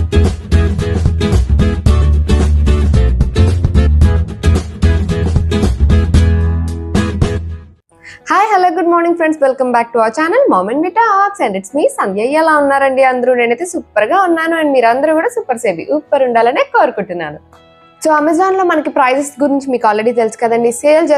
Hi hello good morning friends, welcome back to our channel mom and me talks and it's me Sandhya. ఎలా ఉన్నారండి అందరూ? నేనైతే super గా ఉన్నాను అండ్ మీరు అందరూ కూడా సూపర్ ఉండాలనే కోరుకుంటున్నాను. సో అమెజాన్ లో మనకి ప్రైజెస్ గురించి మీకు ఆల్రెడీ తెలుసు కదండి. సేల్స్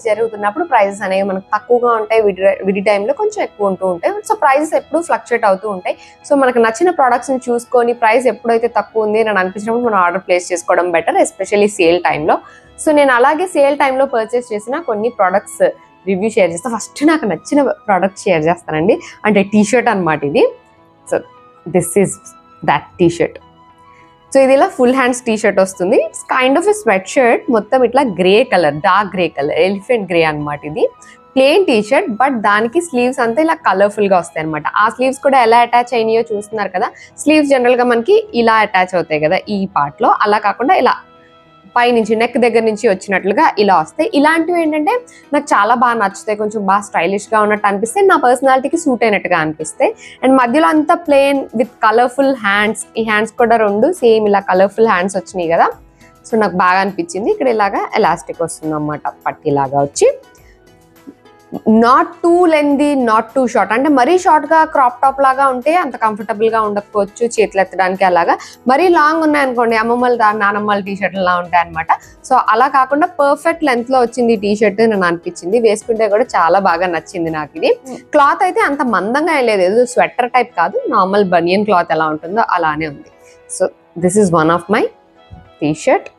జరుగుతున్నప్పుడు ప్రైజెస్ అనేవి మనకు తక్కువగా ఉంటాయి, విడి టైంలో కొంచెం ఎక్కువ ఉంటూ ఉంటాయి. సో ప్రైజెస్ ఎప్పుడు ఫ్లక్చుయేట్ అవుతూ ఉంటాయి. సో మనకు నచ్చిన ప్రోడక్ట్స్ ని చూసుకొని ప్రైస్ ఎప్పుడైతే తక్కువ ఉంది అని అనిపించినప్పుడు మనం ఆర్డర్ ప్లేస్ చేసుకోవడం బెటర్, ఎస్పెషల్లీ సేల్ టైంలో. సో నేను అలాగే సేల్ టైంలో పర్చేస్ చేసిన కొన్ని ప్రోడక్ట్స్ రివ్యూ షేర్ చేస్తాను. ఫస్ట్ నాకు నచ్చిన ప్రోడక్ట్ షేర్ చేస్తానండి, అంటే టీషర్ట్ అనమాట ఇది. So this is that T shirt. So ఇది ఇలా ఫుల్ హ్యాండ్స్ టీషర్ట్ వస్తుంది. It's kind of a sweat shirt, మొత్తం ఇట్లా grey colour, dark grey colour, elephant grey అనమాట. ఇది ప్లెయిన్ టీషర్ట్, బట్ దానికి స్లీవ్స్ అంతా ఇలా కలర్ఫుల్ గా వస్తాయి అనమాట. ఆ స్లీవ్స్ కూడా ఎలా అటాచ్ అయినాయో చూస్తున్నారు కదా. స్లీవ్స్ జనరల్ గా మనకి ఇలా అటాచ్ అవుతాయి కదా ఈ పార్ట్ లో, అలా కాకుండా ఇలా పై నుంచి నెక్ దగ్గర నుంచి వచ్చినట్లుగా ఇలా వస్తాయి. ఇలాంటివి ఏంటంటే నాకు చాలా బాగా నచ్చుతాయి, కొంచెం బాగా స్టైలిష్ గా ఉన్నట్టు అనిపిస్తాయి, నా పర్సనాలిటీకి సూట్ అయినట్టుగా అనిపిస్తాయి. అండ్ మధ్యలో అంతా ప్లెయిన్ విత్ కలర్ఫుల్ హ్యాండ్స్. ఈ హ్యాండ్స్ కూడా రెండు సేమ్ ఇలా కలర్ఫుల్ హ్యాండ్స్ వచ్చినాయి కదా. సో నాకు బాగా అనిపించింది. ఇక్కడ ఇలాగా ఎలాస్టిక్ వస్తుంది అన్నమాట, పట్టిలాగా వచ్చి. Not two lengthy, not two short, అంటే మరీ షార్ట్ గా క్రాప్ టాప్ లాగా ఉంటే అంత కంఫర్టబుల్ గా ఉండకపోవచ్చు చేతులు ఎత్తడానికి. అలాగా మరీ లాంగ్ ఉన్నాయి అనుకోండి, అమ్మమ్మల నానమ్మల టీషర్ట్ లా ఉంటాయి అనమాట. సో అలా కాకుండా పర్ఫెక్ట్ లెంత్ లో వచ్చింది ఈ టీషర్ట్ నన్ను అనిపించింది. వేసుకుంటే కూడా చాలా బాగా నచ్చింది నాకు. ఇది క్లాత్ అయితే అంత మందంగా ఏం లేదు, ఏదో స్వెటర్ టైప్ కాదు, నార్మల్ బనియన్ క్లాత్ ఎలా ఉంటుందో అలానే ఉంది. So this is one of my T shirt.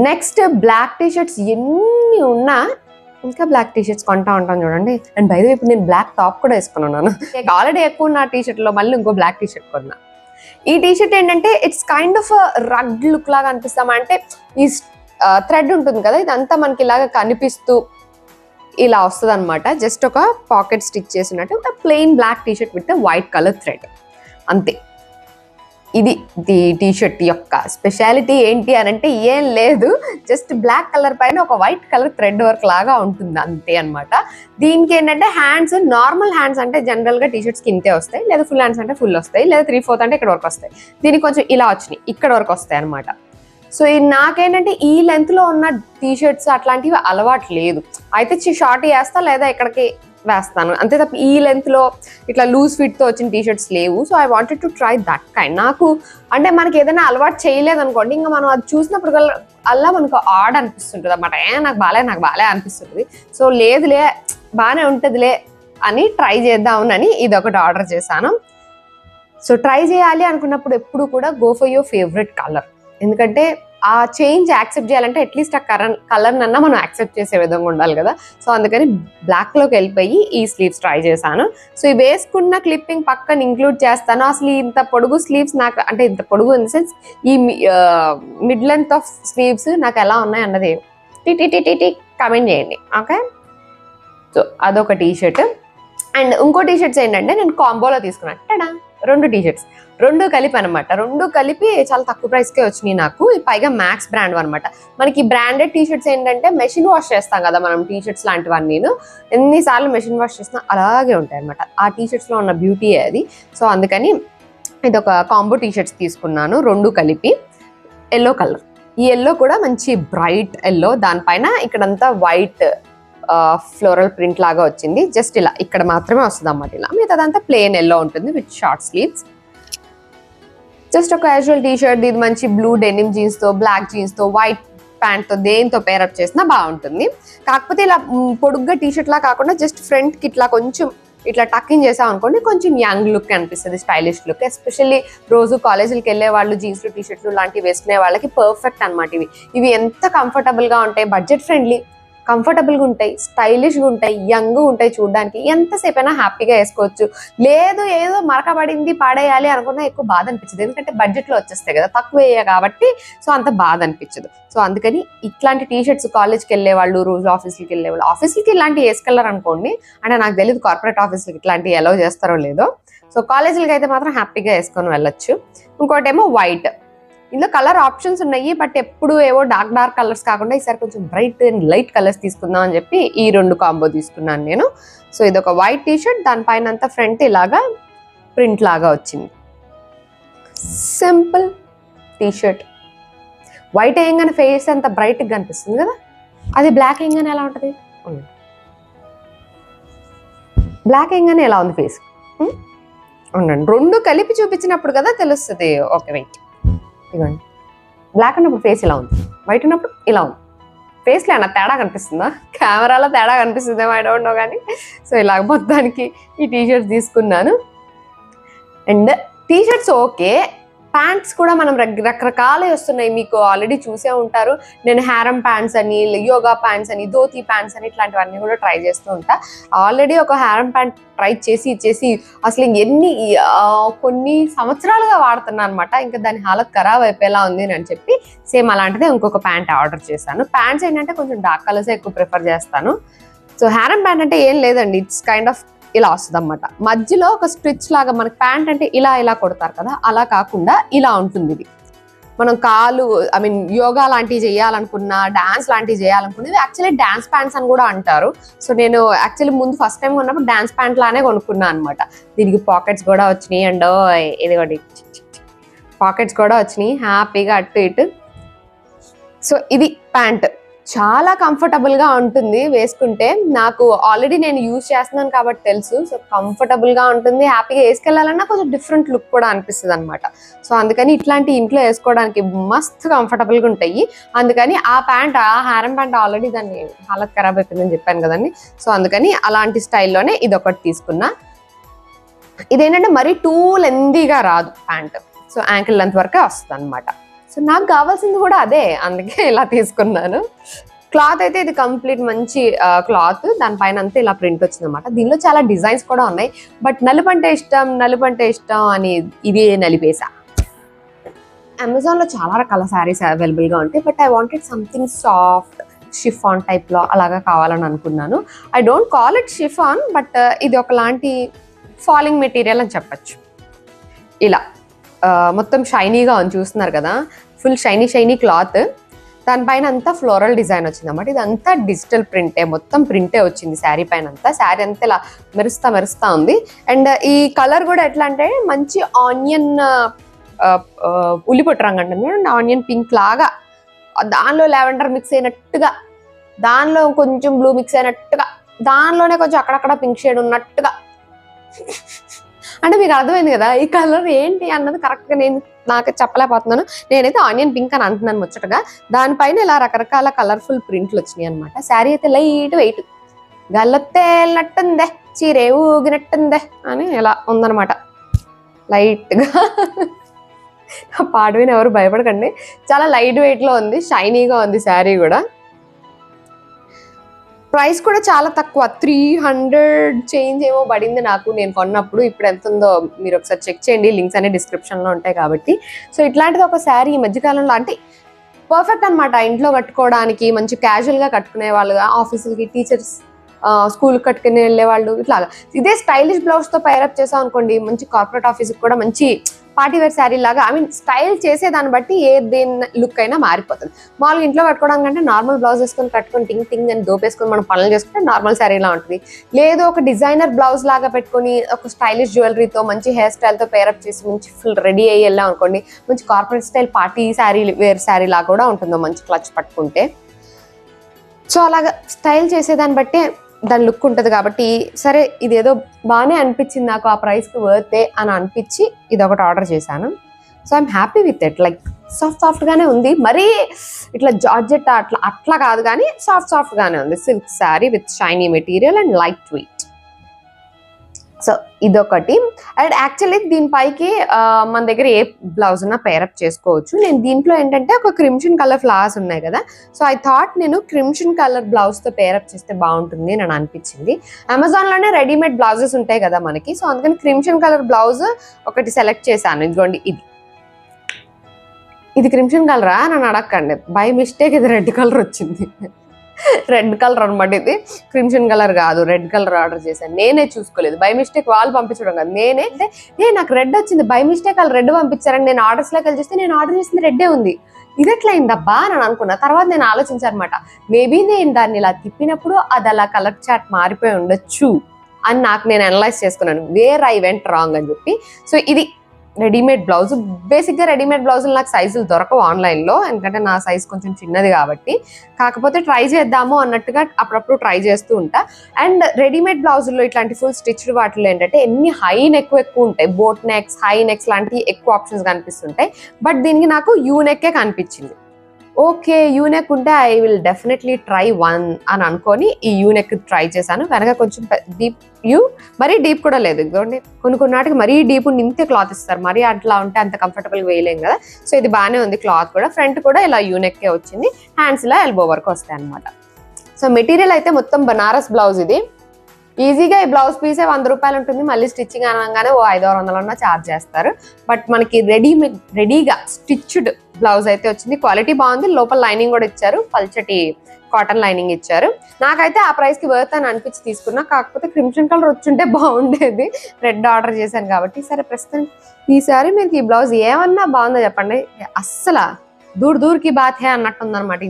Next black T shirts ఎన్ని ఉన్నా ఇంకా బ్లాక్ టీషర్ట్స్ కొంటా ఉంటాను చూడండి. అండ్ బై ద వే ఇప్పుడు నేను బ్లాక్ టాప్ కూడా వేసుకున్నాను. ఆల్రెడీ ఎక్కువ ఉన్న టీషర్ట్ లో మళ్ళీ ఇంకో బ్లాక్ టీషర్ట్ కొన్నా. ఈ టీషర్ట్ ఏంటంటే it's kind of rug look లాగా అనిపిస్తామా, అంటే ఈ థ్రెడ్ ఉంటుంది కదా, ఇదంతా మనకి ఇలాగా కనిపిస్తూ ఇలా వస్తుంది అనమాట. జస్ట్ ఒక పాకెట్ స్టిచ్ చేసినట్టు ఒక plain black T shirt with white colour thread, అంతే. ఇది టీషర్ట్ యొక్క స్పెషాలిటీ ఏంటి అని అంటే ఏం లేదు, జస్ట్ బ్లాక్ కలర్ పైన ఒక వైట్ కలర్ థ్రెడ్ వర్క్ లాగా ఉంటుంది అంతే అనమాట. దీనికి ఏంటంటే హ్యాండ్స్, నార్మల్ హ్యాండ్స్ అంటే జనరల్ గా టీషర్ట్స్ కిందే వస్తాయి, లేదా ఫుల్ హ్యాండ్స్ అంటే ఫుల్ వస్తాయి, లేదా 3/4 అంటే ఇక్కడ వరకు వస్తాయి. దీనికి కొంచెం ఇలా వచ్చినాయి, ఇక్కడ వరకు వస్తాయి అనమాట. సో నాకేంటంటే ఈ లెంత్ లో ఉన్న టీషర్ట్స్ అట్లాంటివి అలవాటు లేదు. అయితే షార్ట్ వేస్తా లేదా ఇక్కడికి వేస్తాను అంతే తప్ప ఈ లెంత్ లో ఇట్లా లూజ్ ఫిట్ తో వచ్చిన టీషర్ట్స్ లేవు. So I wanted to try that kind. నాకు అంటే మనకి ఏదైనా అలవాటు చేయలేదు అనుకోండి, ఇంకా మనం అది చూసినప్పుడు అలా మనకు ఆడ్ అనిపిస్తుంటుంది అన్నమాట. నాకు బాలే అనిపిస్తుంది. సో లేదులే బాగానే ఉంటుందిలే అని ట్రై చేద్దామని ఇది ఒకటి ఆర్డర్ చేశాను. సో ట్రై చేయాలి అనుకున్నప్పుడు ఎప్పుడు కూడా go for your favourite colour, ఎందుకంటే ఆ చేంజ్ యాక్సెప్ట్ చేయాలంటే అట్లీస్ట్ ఆ కలర్ నన్నా మనం యాక్సెప్ట్ చేసే విధంగా ఉండాలి కదా. సో అందుకని బ్లాక్ లోకి వెళ్ళిపోయి ఈ స్లీవ్స్ ట్రై చేశాను. సో ఈ వేసుకున్న క్లిప్పింగ్ పక్కన ఇంక్లూడ్ చేస్తాను. అసలు ఇంత పొడుగు స్లీవ్స్ నాకు, అంటే ఇంత పొడుగు ఇన్ ద సెన్స్ ఈ మిడ్ లెంత్ ఆఫ్ స్లీవ్స్ నాకు ఎలా ఉన్నాయి అన్నది టీ కమెంట్ చేయండి, ఓకే. సో అదొక టీషర్ట్. అండ్ ఇంకో టీషర్ట్స్ ఏంటంటే నేను కాంబోలో తీసుకున్నాను. టడా, 2 టీషర్ట్స్, 2 కలిపి అనమాట. 2 కలిపి చాలా తక్కువ ప్రైస్కే వచ్చినాయి నాకు. పైగా మ్యాక్స్ బ్రాండ్ అనమాట. మనకి బ్రాండెడ్ టీషర్ట్స్ ఏంటంటే మెషిన్ వాష్ చేస్తాం కదా మనం, టీషర్ట్స్ లాంటివన్నీ ఎన్నిసార్లు మెషిన్ వాష్ చేసినా అలాగే ఉంటాయి అనమాట. ఆ టీషర్ట్స్ లో ఉన్న బ్యూటీ అది. సో అందుకని ఇది ఒక కాంబో టీషర్ట్స్ తీసుకున్నాను, 2 కలిపి. ఎల్లో కలర్, ఈ ఎల్లో కూడా మంచి బ్రైట్ ఎల్లో, దానిపైన ఇక్కడంతా వైట్ ఫ్లోరల్ ప్రింట్ లాగా వచ్చింది. జస్ట్ ఇలా ఇక్కడ మాత్రమే వస్తుంది అన్నమాట. ఇలా మిగతాదంతా ప్లెయిన్ ఎల్లో ఉంటుంది విత్ షార్ట్ స్లీవ్స్. జస్ట్ ఒక క్యాజువల్ టీషర్ట్. ఇది మంచి బ్లూ డెనిమ్ జీన్స్ తో, బ్లాక్ జీన్స్ తో, వైట్ ప్యాంట్ తో దేంతో పేరప్ చేసినా బాగుంటుంది. కాకపోతే ఇలా పొడుగ్గా టీషర్ట్ లా కాకుండా జస్ట్ ఫ్రంట్ కి ఇట్లా కొంచెం ఇట్లా టక్కింగ్ చేసాం అనుకోండి, కొంచెం యంగ్ లుక్ అనిపిస్తుంది, స్టైలిష్ లుక్. ఎస్పెషల్లీ రోజు కాలేజీలకు వెళ్ళే వాళ్ళు జీన్స్లు టీషర్ట్లు లాంటివి వేసుకునే వాళ్ళకి పర్ఫెక్ట్ అనమాట. ఇవి ఎంత కంఫర్టబుల్ గా ఉంటాయి, బడ్జెట్ ఫ్రెండ్లీ, కంఫర్టబుల్గా ఉంటాయి, స్టైలిష్గా ఉంటాయి, యంగ్గా ఉంటాయి, చూడడానికి ఎంతసేపు అయినా హ్యాపీగా వేసుకోవచ్చు. లేదు ఏదో మరకబడింది పాడేయాలి అనుకున్నా ఎక్కువ బాధ అనిపించదు, ఎందుకంటే బడ్జెట్లో వచ్చేస్తాయి కదా, తక్కువ కాబట్టి. సో అంత బాధ అనిపించదు. సో అందుకని ఇట్లాంటి టీషర్ట్స్ కాలేజ్కి వెళ్ళే వాళ్ళు, రోజు ఆఫీస్కి వెళ్ళే వాళ్ళు, ఆఫీస్కి ఇలాంటివి వేసుకెళ్ళారు అనుకోండి, అంటే నాకు తెలియదు కార్పొరేట్ ఆఫీస్కి ఇట్లాంటివి ఎలా చేస్తారో లేదో. సో కాలేజీలకి అయితే మాత్రం హ్యాపీగా వేసుకొని వెళ్ళొచ్చు. ఇంకోటేమో వైట్, ఇందులో కలర్ ఆప్షన్స్ ఉన్నాయి, బట్ ఎప్పుడు ఏవో డార్క్ కలర్స్ కాకుండా ఈసారి కొంచెం బ్రైట్ అండ్ లైట్ కలర్స్ తీసుకుందాం అని చెప్పి ఈ 2 కాంబో తీసుకున్నాను నేను. సో ఇది ఒక వైట్ టీషర్ట్, దానిపైన అంతా ఫ్రంట్ ఇలాగా ప్రింట్ లాగా వచ్చింది. Simple T shirt. వైట్ వేయంగానే ఫేస్ అంత బ్రైట్గా కనిపిస్తుంది కదా, అది బ్లాక్ వేయంగానే ఎలా ఉంటుంది? బ్లాక్ వేయంగానే ఎలా ఉంది ఫేస్? ఉండండి, రెండు కలిపి చూపించినప్పుడు కదా తెలుస్తుంది. ఓకే వెయిట్, ఇవ్వండి. బ్లాక్ ఉన్నప్పుడు ఫేస్ ఇలా ఉంది, వైట్ ఉన్నప్పుడు ఇలా ఉంది. ఫేస్లో ఏమన్నా తేడా కనిపిస్తుందా? కెమెరాలో తేడా కనిపిస్తుందేమో, ఐ డోంట్ నో. కానీ సో ఇలాగ మొత్తానికి ఈ టీషర్ట్స్ తీసుకున్నాను. అండ్ టీషర్ట్స్ ఓకే, ప్యాంట్స్ కూడా మనం రకరకాలే వస్తున్నాయి. మీకు ఆల్రెడీ చూసే ఉంటారు, నేను హ్యారమ్ ప్యాంట్స్ అని, యోగా ప్యాంట్స్ అని, ధోతి ప్యాంట్స్ అని ఇట్లాంటివన్నీ కూడా ట్రై చేస్తూ ఉంటా. ఆల్రెడీ ఒక హ్యారమ్ ప్యాంట్ ట్రై చేసి అసలు కొన్ని సంవత్సరాలుగా వాడుతున్నా అనమాట. ఇంకా దాని హాలత్ ఖరాబ్ అయిపోయేలా ఉంది అని చెప్పి సేమ్ అలాంటిదే ఇంకొక ప్యాంట్ ఆర్డర్ చేశాను. ప్యాంట్స్ ఏంటంటే కొంచెం డార్క్ కలర్స్ ఎక్కువ ప్రిఫర్ చేస్తాను. సో హ్యారమ్ ప్యాంట్ అంటే ఏం లేదండి, ఇట్స్ కైండ్ ఆఫ్ ఇలా వస్తుంది అనమాట. మధ్యలో ఒక స్టిచ్ లాగా, మనకి ప్యాంట్ అంటే ఇలా కొడతారు కదా, అలా కాకుండా ఇలా ఉంటుంది. ఇది మనం యోగా లాంటివి చేయాలనుకున్నా, డాన్స్ లాంటివి చేయాలనుకున్నది యాక్చువల్లీ డాన్స్ ప్యాంట్స్ అని కూడా అంటారు. సో నేను యాక్చువల్లీ ముందు ఫస్ట్ టైం కొన్నప్పుడు డాన్స్ ప్యాంట్ లానే కొనుక్కున్నా అనమాట. దీనికి పాకెట్స్ కూడా వచ్చినాయి. అండ్ ఇదిగోండి పాకెట్స్ కూడా వచ్చినాయి హ్యాపీగా అటు ఇటు. సో ఇది ప్యాంట్ చాలా కంఫర్టబుల్గా ఉంటుంది వేసుకుంటే. నాకు ఆల్రెడీ నేను యూజ్ చేస్తున్నాను కాబట్టి తెలుసు. సో కంఫర్టబుల్గా ఉంటుంది, హ్యాపీగా వేసుకెళ్ళాలన్నా కొంచెం డిఫరెంట్ లుక్ కూడా అనిపిస్తుంది అనమాట. సో అందుకని ఇట్లాంటి ఇంట్లో వేసుకోవడానికి మస్తు కంఫర్టబుల్గా ఉంటాయి. అందుకని ఆ హ్యారమ్ ప్యాంట్ ఆల్రెడీ దాన్ని హాలత్ ఖరాబ్ అయిపోయిందని చెప్పాను కదండి. సో అందుకని అలాంటి స్టైల్లోనే ఇది ఒకటి తీసుకున్నా. ఇదేంటంటే మరీ టూ లెందీగా రాదు ప్యాంట్, సో యాంకిల్ లెంత్ వరకే వస్తుంది అనమాట. సో నాకు కావాల్సింది కూడా అదే, అందుకే ఇలా తీసుకున్నాను. క్లాత్ అయితే ఇది కంప్లీట్ మంచి క్లాత్, దానిపైన అంతా ఇలా ప్రింట్ వచ్చింది అనమాట. దీనిలో చాలా డిజైన్స్ కూడా ఉన్నాయి, బట్ నలుపు అంటే ఇష్టం అని ఇది నలిపేసా. అమెజాన్లో చాలా రకాల శారీస్ అవైలబుల్గా ఉంటాయి, but I wanted something soft chiffon టైప్లో అలాగా కావాలని అనుకున్నాను. I don't call it chiffon, but ఇది ఒకలాంటి ఫాలింగ్ మెటీరియల్ అని చెప్పచ్చు. ఇలా మొత్తం షైనీగా ఉంది, చూస్తున్నారు కదా, ఫుల్ షైనీ క్లాత్. దానిపైన అంతా ఫ్లోరల్ డిజైన్ వచ్చింది అన్నమాట. ఇదంతా డిజిటల్ ప్రింటే, మొత్తం ప్రింటే వచ్చింది శారీ పైన అంతా. శారీ అంతా ఇలా మెరుస్తా ఉంది. అండ్ ఈ కలర్ కూడా ఎట్లా అంటే మంచి ఆనియన్ ఉల్లిపొట్టు రంగు అంటే ఆనియన్ పింక్ లాగా, దానిలో లావెండర్ మిక్స్ అయినట్టుగా, దానిలో కొంచెం బ్లూ మిక్స్ అయినట్టుగా, దానిలోనే కొంచెం అక్కడక్కడ పింక్ షేడ్ ఉన్నట్టుగా. అంటే మీకు అర్థమైంది కదా ఈ కలర్ ఏంటి అన్నది కరెక్ట్గా నాకు చెప్పలేకపోతున్నాను. నేనైతే ఆనియన్ పింక్ అని అంటున్నాను ముచ్చటగా. దానిపైన ఇలా రకరకాల కలర్ఫుల్ ప్రింట్లు వచ్చినాయి అనమాట. శారీ అయితే లైట్ వెయిట్, గల్లొత్తేళ్ళనట్టుందే, చీరే ఊగినట్టుందే అని ఇలా ఉందనమాట లైట్గా. పాడవిని ఎవరు భయపడకండి, చాలా లైట్ వెయిట్లో ఉంది, షైనీగా ఉంది శారీ కూడా. ప్రైస్ కూడా చాలా తక్కువ, 300 చేంజ్ ఏమో పడింది నాకు నేను కొన్నప్పుడు. ఇప్పుడు ఎంత ఉందో మీరు ఒకసారి చెక్ చేయండి, లింక్స్ అనే డిస్క్రిప్షన్లో ఉంటాయి కాబట్టి. సో ఇట్లాంటిది ఒక శారీ ఈ మధ్యకాలంలో అంటే పర్ఫెక్ట్ అనమాట, ఇంట్లో కట్టుకోవడానికి, మంచి క్యాజువల్గా కట్టుకునే వాళ్ళుగా, ఆఫీసులకి, టీచర్స్ స్కూల్ కట్టుకుని వెళ్ళే వాళ్ళు ఇట్లాగా. ఇదే స్టైలిష్ బ్లౌజ్తో పైరప్ చేసాం అనుకోండి, మంచి కార్పొరేట్ ఆఫీస్కి కూడా మంచి పార్టీ వేర్ శారీ లాగా, స్టైల్ చేసేదాన్ని బట్టి దేని లుక్ అయినా మారిపోతుంది. మామూలుగా ఇంట్లో కట్టుకోవడానికి అంటే నార్మల్ బ్లౌజ్ వేసుకొని కట్టుకొని టింగ్ అని దోపేసుకొని మనం పనులు చేసుకుంటే నార్మల్ శారీలా ఉంటుంది. లేదు ఒక డిజైనర్ బ్లౌజ్ లాగా పెట్టుకొని ఒక స్టైలిష్ జ్యువెలరీతో మంచి హెయిర్ స్టైల్తో పేరప్ చేసి మంచి ఫుల్ రెడీ అయ్యి వెళ్ళాం అనుకోండి, మంచి corporate style party sari wear sari లాగా కూడా ఉంటుందో మంచి క్లచ్ పట్టుకుంటే. సో అలాగా స్టైల్ చేసేదాన్ని బట్టే దాని లుక్ ఉంటుంది కాబట్టి, సరే ఇదేదో బాగానే అనిపించింది నాకు, ఆ ప్రైస్కి వర్తే అని అనిపించి ఇది ఒకటి ఆర్డర్ చేశాను. So I'm happy with it. Like సాఫ్ట్గానే ఉంది, మరీ ఇట్లా జార్జెట్ అట్లా కాదు, కానీ సాఫ్ట్గానే ఉంది. Silk sari with shiny material and light weight. So ఇదొకటి. అండ్ యాక్చువల్లీ దీనిపైకి మన దగ్గర ఏ బ్లౌజ్ ఉన్నా పేరప్ చేసుకోవచ్చు. నేను దీంట్లో ఏంటంటే ఒక క్రిమ్షన్ కలర్ ఫ్లవర్స్ ఉన్నాయి కదా, సో ఐ థాట్ నేను క్రిమ్షన్ కలర్ బ్లౌజ్తో పేరప్ చేస్తే బాగుంటుంది అని అనిపించింది. అమెజాన్లోనే రెడీమేడ్ బ్లౌజెస్ ఉంటాయి కదా మనకి, సో అందుకని క్రిమ్షన్ కలర్ బ్లౌజ్ ఒకటి సెలెక్ట్ చేశాను. ఇదిగోండి, ఇది క్రిమ్షన్ కలరా అని అడగండి, బై మిస్టేక్ ఇది రెడ్ కలర్ వచ్చింది. రెడ్ కలర్ అనమాట, ఇది క్రిమ్షన్ కలర్ కాదు, రెడ్ కలర్ ఆర్డర్ చేశాను. నేనే చూసుకోలేదు, బై మిస్టేక్ వాళ్ళు పంపించడం కాదు, నేనే నాకు రెడ్ వచ్చింది, బై మిస్టేక్ వాళ్ళు రెడ్ పంపించారని నేను ఆర్డర్స్లోకి వెళ్ళి చూస్తే నేను ఆర్డర్ చేసింది రెడ్డే ఉంది. ఇది ఎట్లా అయిందబ్బా అని అనుకున్నా. తర్వాత నేను ఆలోచించాను అనమాట, మేబీ నేను దాన్ని ఇలా తిప్పినప్పుడు అది అలా కలర్ చాట్ మారిపోయి ఉండొచ్చు అని నేను అనలైజ్ చేసుకున్నాను, వేర్ ఐ వెంట్ రాంగ్ అని చెప్పి. సో ఇది రెడీమేడ్ బ్లౌజ్. బేసిక్గా రెడీమేడ్ బ్లౌజులు నాకు సైజులు దొరకవు ఆన్లైన్లో, ఎందుకంటే నా సైజ్ కొంచెం చిన్నది కాబట్టి. కాకపోతే ట్రై చేద్దాము అన్నట్టుగా అప్పుడప్పుడు ట్రై చేస్తూ ఉంటా. అండ్ రెడీమేడ్ బ్లౌజుల్లో ఇట్లాంటి ఫుల్ స్టిచ్డ్ వాటిలో ఏంటంటే ఎన్ని హై నెక్ ఎక్కువ ఉంటాయి, బోట్ నెక్స్, హై నెక్స్ లాంటి ఎక్కువ ఆప్షన్స్ కనిపిస్తుంటాయి. బట్ దీనికి నాకు యూ నెక్కే కనిపించింది. ఓకే, యూనెక్ ఉంటే I will definitely try one అని అనుకొని ఈ యూనెక్ ట్రై చేశాను. వెనక కొంచెం డీప్ మరీ డీప్ కూడా లేదు. ఇదిగోండి, కొన్ని నాటికి మరీ డీప్ ఇంతే క్లాత్ ఇస్తారు, మరీ అట్లా ఉంటే అంత కంఫర్టబుల్గా వేయలేం కదా. సో ఇది బాగానే ఉంది క్లాత్ కూడా. ఫ్రంట్ కూడా ఇలా యూనెక్కే వచ్చింది, హ్యాండ్స్ ఇలా ఎల్బో వరకు వస్తాయి అనమాట. సో మెటీరియల్ అయితే మొత్తం బనారస్ బ్లౌజ్. ఇది ఈజీగా ఈ బ్లౌజ్ పీసే 100 రూపాయలు ఉంటుంది. మళ్ళీ స్టిచ్చింగ్ అనగానే 500-600 ఛార్జ్ చేస్తారు. బట్ మనకి రెడీగా స్టిచ్డ్ బ్లౌజ్ అయితే వచ్చింది. క్వాలిటీ బాగుంది, లోపల లైనింగ్ కూడా ఇచ్చారు, పల్చటి కాటన్ లైనింగ్ ఇచ్చారు. నాకైతే ఆ ప్రైస్కి వర్త్ అని అనిపించి తీసుకున్నా. కాకపోతే క్రిమ్సన్ కలర్ వచ్చుంటే బాగుండేది, రెడ్ ఆర్డర్ చేశాను కాబట్టి. సరే, ప్రస్తుతం ఈసారి మీకు ఈ బ్లౌజ్ ఏమన్నా బాగుందో చెప్పండి. అస్సలు దూర్కి బాత్ హే అన్నట్టుందనమాట.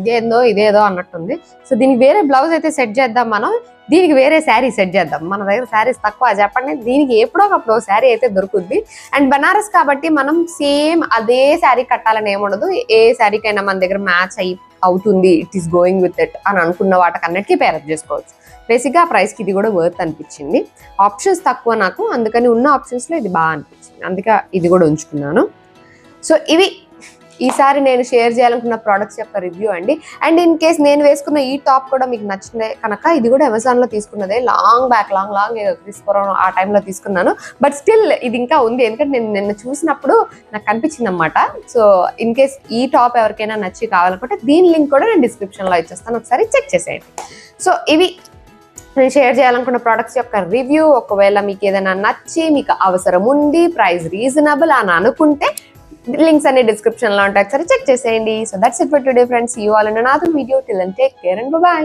ఇదేదో అన్నట్టుంది. సో దీనికి వేరే బ్లౌజ్ అయితే సెట్ చేద్దాం మనం, దీనికి వేరే శారీ సెట్ చేద్దాం. మన దగ్గర శారీస్ తక్కువ చెప్పండి, దీనికి ఎప్పుడో ఒకప్పుడు శారీ అయితే దొరుకుద్ది. అండ్ బనారస్ కాబట్టి మనం సేమ్ అదే శారీ కట్టాలని ఏముండదు. ఏ శారీకైనా మన దగ్గర మ్యాచ్ అవుతుంది, it is going with it అని అనుకున్న వాటికన్నిటికీ పేరప్ చేసుకోవచ్చు. బేసిక్గా ఆ ప్రైస్కి ఇది కూడా వర్త్ అనిపించింది. ఆప్షన్స్ తక్కువ నాకు, అందుకని ఉన్న ఆప్షన్స్లో ఇది బాగా అనిపించింది, అందుకే ఇది కూడా ఉంచుకున్నాను. సో ఇవి ఈసారి నేను షేర్ చేయాలనుకున్న ప్రోడక్ట్స్ యొక్క రివ్యూ అండి. అండ్ ఇన్ కేస్ నేను వేసుకున్న ఈ టాప్ కూడా మీకు నచ్చిందే కనుక, ఇది కూడా అమెజాన్లో తీసుకున్నదే, లాంగ్ తీసుకోవడం ఆ టైంలో తీసుకున్నాను. బట్ స్టిల్ ఇది ఇంకా ఉంది, ఎందుకంటే నేను నిన్న చూసినప్పుడు నాకు కనిపించింది అనమాట. సో ఇన్ కేస్ ఈ టాప్ ఎవరికైనా నచ్చి కావాలనుకుంటే దీని లింక్ కూడా నేను డిస్క్రిప్షన్లో ఇచ్చేస్తాను, ఒకసారి చెక్ చేసేయండి. సో ఇవి నేను షేర్ చేయాలనుకున్న ప్రోడక్ట్స్ యొక్క రివ్యూ. ఒకవేళ మీకు ఏదైనా నచ్చి మీకు అవసరం ఉండి ప్రైస్ రీజనబుల్ అని అనుకుంటే లింక్స్ అన్ని డిస్క్రిప్షన్ లో ఉంటాయి, ఒకసారి చెక్ చేసేయండి. So that's it for today friends. You all in another video. Till then take care and by.